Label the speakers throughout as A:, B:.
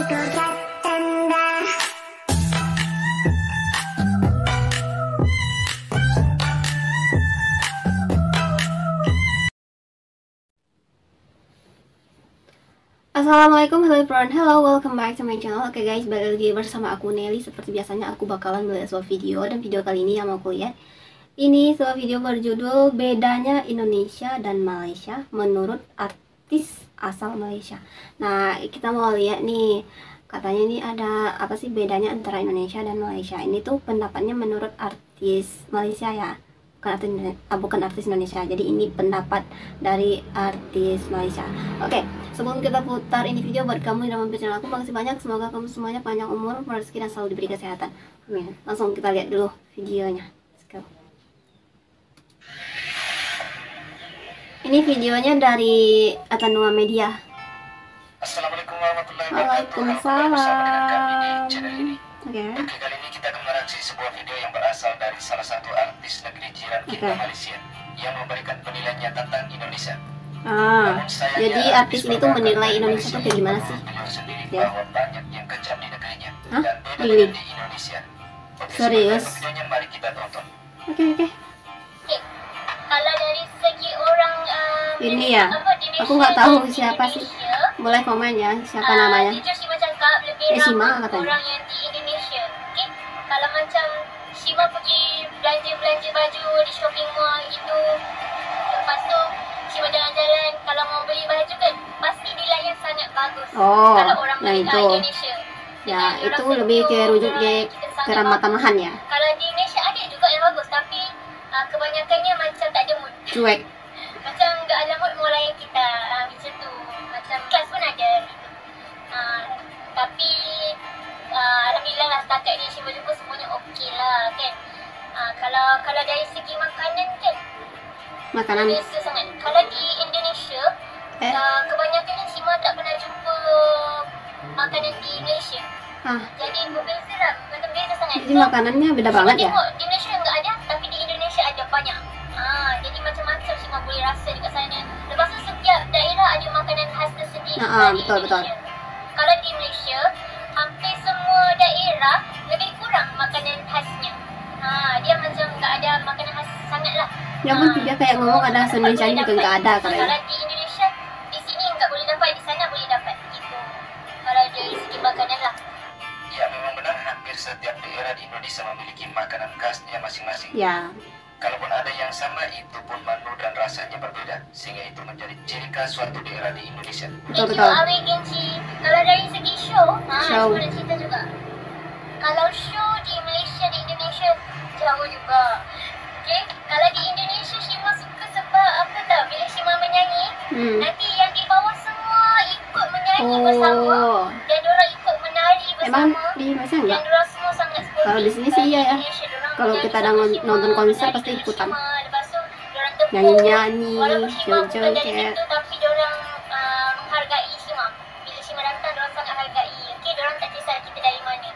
A: Assalamualaikum, hello everyone, hello, welcome back to my channel. Oke guys, balik lagi bersama aku Nelly. Seperti biasanya aku bakalan melihat sebuah video. Dan video kali ini yang mau aku lihat, ini sebuah video berjudul Bedanya Indonesia dan Malaysia menurut artis asal Malaysia. Nah, kita mau lihat nih, katanya ini ada apa sih bedanya antara Indonesia dan Malaysia. Ini tuh pendapatnya menurut artis Malaysia ya, bukan artis Indonesia. Jadi ini pendapat dari artis Malaysia. Oke, sebelum kita putar ini video, buat kamu yang mampir channel aku, makasih banyak. Semoga kamu semuanya panjang umur, rezeki, dan selalu diberi kesehatan. Amin. Langsung kita lihat dulu videonya. Let's go. Ini videonya dari Atanua Media.
B: Assalamualaikum warahmatullahi wabarakatuh.
A: Waalaikumsalam.
B: Oke, kali ini kita akan mereaksi sebuah video yang berasal dari salah satu artis negeri jiran kita, Malaysia, yang memberikan penilaiannya tentang Indonesia.
A: Jadi artis ini tuh menilai Indonesia tuh kayak gimana sih?
B: Ya. Bahwa banyak yang kejam di negerinya.
A: Hah?
B: Dan beda di Indonesia.
A: Serius?
B: Videonya mari kita tonton.
A: Oke.
C: Kalau dari segi orang
A: Ini ya, aku nggak tahu siapa sih. Boleh komen ya siapa namanya.
C: Jujur Shima cakap lebih
A: Shima
C: ramah
A: katanya.
C: orang yang di Indonesia. Okay? Kalau macam Shima pergi belanja baju di shopping mall itu, lepas tu Shima jalan-jalan, kalau mau beli baju kan pasti dilayan sangat bagus.
A: Oh,
C: kalau orang
A: yang
C: beli
A: itu.
C: Indonesia.
A: Ya,
C: Jadi
A: itu
C: orang
A: lebih ke
C: senyum,
A: rujuk
C: orang
A: ke
C: kita sangat
A: keramatamahan
C: bagus.
A: ya.
C: Kalau di Indonesia ada juga yang bagus, tapi kebanyakannya macam tak ada mood.
A: Cuek.
C: Macam gak ada mood mau layan kita, macam tu. Macam kelas pun ada gitu. Tapi alhamdulillah lah, setakat ni Shima jumpa semuanya okey lah kan. Kalau dari segi makanan kan,
A: Makanan.
C: biasa sangat. Kalau di Indonesia, kebanyakannya Shima tak pernah jumpa makanan di Malaysia. Jadi berbeza lah, berbeza sangat.
A: Jadi makanannya beda banget ya.
C: Tengok di Malaysia enggak ada, tapi di Indonesia ada banyak. Jadi macam-macam Shima boleh rasa dekat sana. Lepas tu setiap daerah ada makanan khas tersendiri.
A: Betul.
C: Kalau di Malaysia, hampir semua daerah lebih kurang makanan khasnya. Dia macam enggak ada makanan khas sangat lah.
A: Ya pun dia kayak ngomong ada bahasa Indonesia juga nggak ada
C: Kalau
A: katanya.
C: di Indonesia, di sini enggak boleh dapat, di sana boleh dapat gitu. Kalau dari segi makanan lah.
B: Ya, memang benar hampir setiap daerah di Indonesia memiliki makanan khasnya masing-masing.
A: Ya.
B: Kalaupun ada yang sama, itu pun menu dan rasanya berbeda, sehingga itu menjadi ciri khas suatu daerah di Indonesia.
A: Betul.
C: Awi Genci. Kalau dari segi show,
A: Show.
C: Shima nak cerita juga. Kalau show di Malaysia, di Indonesia jauh juga. Okay? Kalau di Indonesia, Shima suka sebab apa tahu, bila Shima menyanyi, nanti yang di bawah semua ikut menyanyi bersama, dan diorang ikut menari bersama.
A: Emang di Malaysia enggak?
C: Dan diorang semua sangat sportif.
A: Kalau di sini sih iya ya. Kalau kita nonton konser pasti ikutan.
C: Lepas tu diorang tepuk.
A: Nyanyi-nyanyi,
C: Walaupun Shima bukan dari
A: joget.
C: situ, tapi diorang menghargai Shima. Bila Shima datang, diorang sangat hargai. Okay, diorang tak kisah kita dari mana.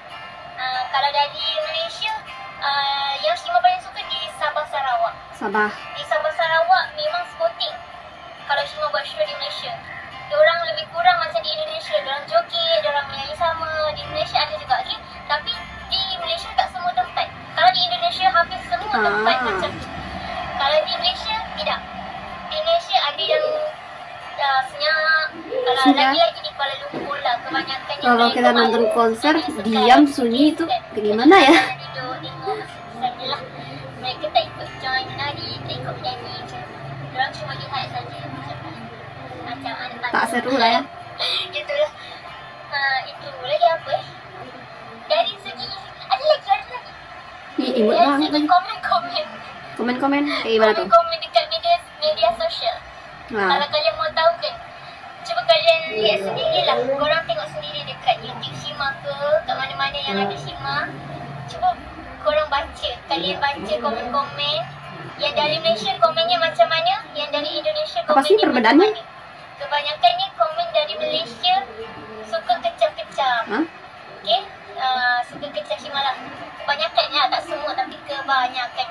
C: Kalau dari Malaysia, yang Shima paling suka di Sabah Sarawak. Di Sabah Sarawak memang sporting. Kalau Shima buat show di Malaysia, diorang lebih kurang macam di Indonesia. Diorang joget, diorang menyanyi sama. Di Malaysia ada juga, okay? Tapi di Malaysia tak semua tempat. Kalau di Indonesia hampir semua tempat macam tu. Kalau di Malaysia tidak. Di Malaysia ada yang senyap. Kalau lagi-lagi di Kuala Lumpur lah, kebanyakannya.
A: Kalau kita nonton konser diam sunyi itu gimana ya?
C: Duduk tengok sajalah. Mereka tak ikut join menari, tak ikut menyanyi macam tu. Diorang cuma lihat saja macam anak-anak.
A: Tak seru lah ya.
C: Gitulah. Itu lagi apa dari segi ada lagi.
A: Ih, imut
C: Dari
A: banget
C: segi
A: lagi. Komen kayak gimana tuh?
C: Komen dekat media sosial. Kalau kalian mau tahu kan, cuba kalian lihat sendirilah. Korang tengok sendiri dekat YouTube Shima ke, kat mana-mana yang ada Shima. Cuba korang baca, kalian baca komen-komen. Yang dari Malaysia komennya macam mana, yang dari Indonesia
A: Apa sih
C: komennya macam
A: perbedaannya?
C: mana. Kebanyakannya komen dari Malaysia suka kecam-kecam. Okay? Suka kecam Shima lah. Kebanyakannya, tak semua tapi kebanyakan.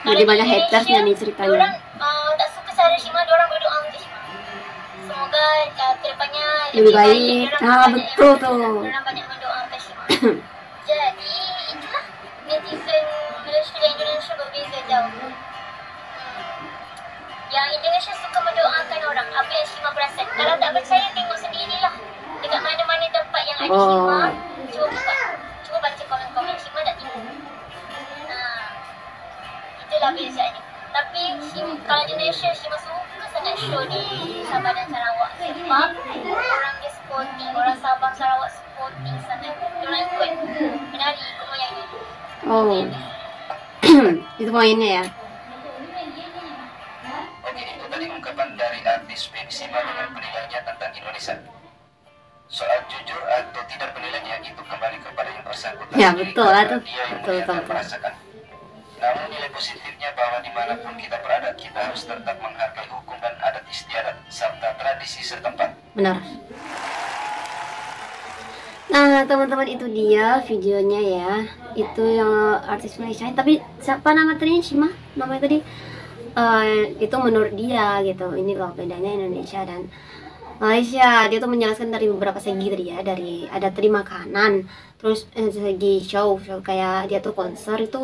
A: Jadi banyak hatersnya nih ceritanya.
C: Diorang tak suka cara Shima, diorang berdoa untuk Shima. Semoga kedepannya
A: lebih baik. Nah, betul tuh.
C: Orang banyak mendoakan Shima. Jadi itulah netizen Malaysia dan Indonesia berbeza jauh. Yang Indonesia suka mendoakan orang apa yang Shima perasan. Kalau tak percaya tengok sendirilah. Dekat mana-mana tempat yang ada Shima, cuba baca komen-komen Shima tak tipu. Itulah bezanya. Tapi kalau di Malaysia Shima suka sangat show di Sabah dan Sarawak sebab orang dia sporting, orang Sabah Sarawak sporting sangat. Diorang ikut menari, ikut menyanyi.
A: Oh. Itu poinnya ya.
B: Oke, itu tadi ungkapan dari artis Baby Shima dengan penilaiannya tentang Indonesia. Soal jujur atau tidak penilaiannya itu kembali kepada yang bersangkutan.
A: Ya betul lah tuh.
B: Dia yang
A: Betul.
B: merasakan. Namun nilai positifnya bahwa dimanapun kita berada, kita harus tetap menghargai hukum dan adat istiadat serta tradisi setempat.
A: Benar. Nah teman-teman, itu dia videonya ya. Itu yang artis Malaysia. Tapi siapa nama tadinya Shima? Namanya tadi itu menurut dia gitu. Ini loh bedanya Indonesia dan Malaysia. Dia tuh menjelaskan dari beberapa segi tadi ya. Dari ada tadi makanan, terus segi show kayak dia tuh konser itu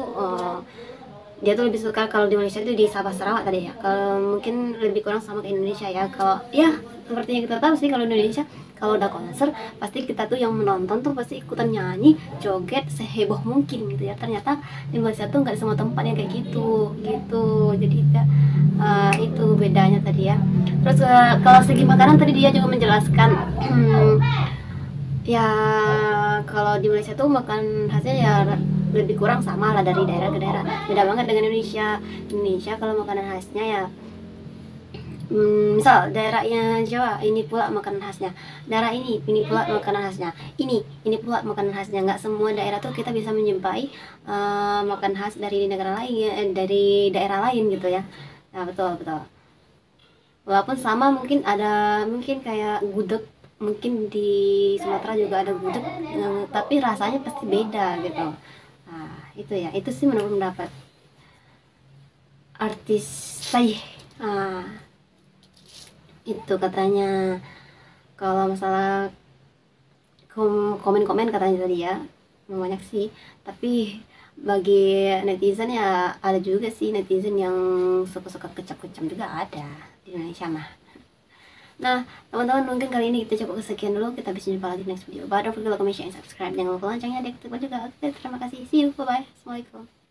A: dia tuh lebih suka kalau di Malaysia itu di Sabah Sarawak tadi ya. Kalau mungkin lebih kurang sama ke Indonesia ya. Kalau ya seperti yang kita tahu sih, kalau Indonesia kalau udah konser pasti kita tuh yang menonton tuh pasti ikutan nyanyi, joget seheboh mungkin gitu ya. Ternyata di Malaysia tuh nggak semua tempat yang kayak gitu. Jadi ya, itu bedanya tadi ya. Terus kalau segi makanan tadi dia juga menjelaskan ya kalau di Malaysia tuh makan khasnya ya lebih kurang sama lah dari daerah ke daerah. Beda banget dengan Indonesia kalau makanan khasnya ya misal daerahnya Jawa ini pula makanan khasnya, daerah ini pula makanan khasnya, ini pula makanan khasnya. Nggak semua daerah tuh kita bisa menjumpai makan khas dari negara lain, dari daerah lain gitu ya. Nah betul. Walaupun sama mungkin kayak gudeg, mungkin di Sumatera juga ada gudeg, tapi rasanya pasti beda gitu. Nah itu ya, itu sih menurut pendapat artis saya. Itu katanya. Kalau masalah komen-komen katanya tadi ya banyak sih, tapi bagi netizen ya ada juga sih netizen yang suka-suka kecap-kecap juga ada di Indonesia mah. Nah teman-teman, mungkin kali ini kita cukup sekian dulu. Kita bisa jumpa lagi di next video. Don't forget to like, comment, share, and subscribe. Jangan lupa loncengnya diaktifkan juga. Oke, terima kasih. See you. Bye bye. Assalamualaikum.